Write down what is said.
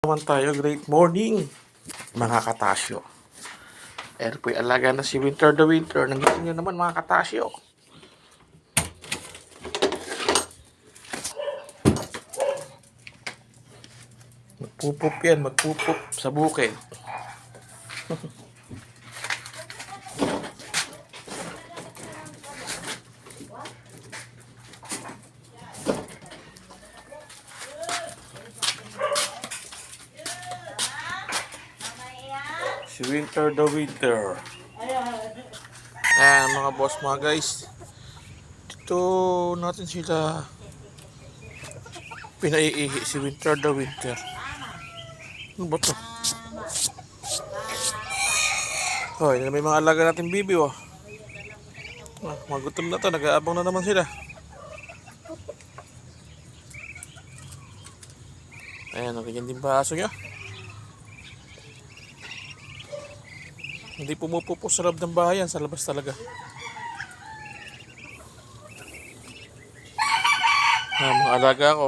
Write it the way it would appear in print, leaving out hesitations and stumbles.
Naman tayo, great morning mga katasyo. Ayan po yung alaga na si Winter the Winter. Nagising nyo naman mga katasyo. Magpupup yan, magpupup sa bukid. Si Winter the Winter. Ayan mga boss, mga guys. Dito natin sila pinaiihi si Winter the Winter. Ano ba ito? Oh, yun na may mga alaga natin bibi, oh. Magutom na to, nag-aabang na naman sila. Ayan, nakikyan din ba aso nyo? Hindi pumupupo sa loob ng bahayan, sa labas talaga. Mga alaga ko.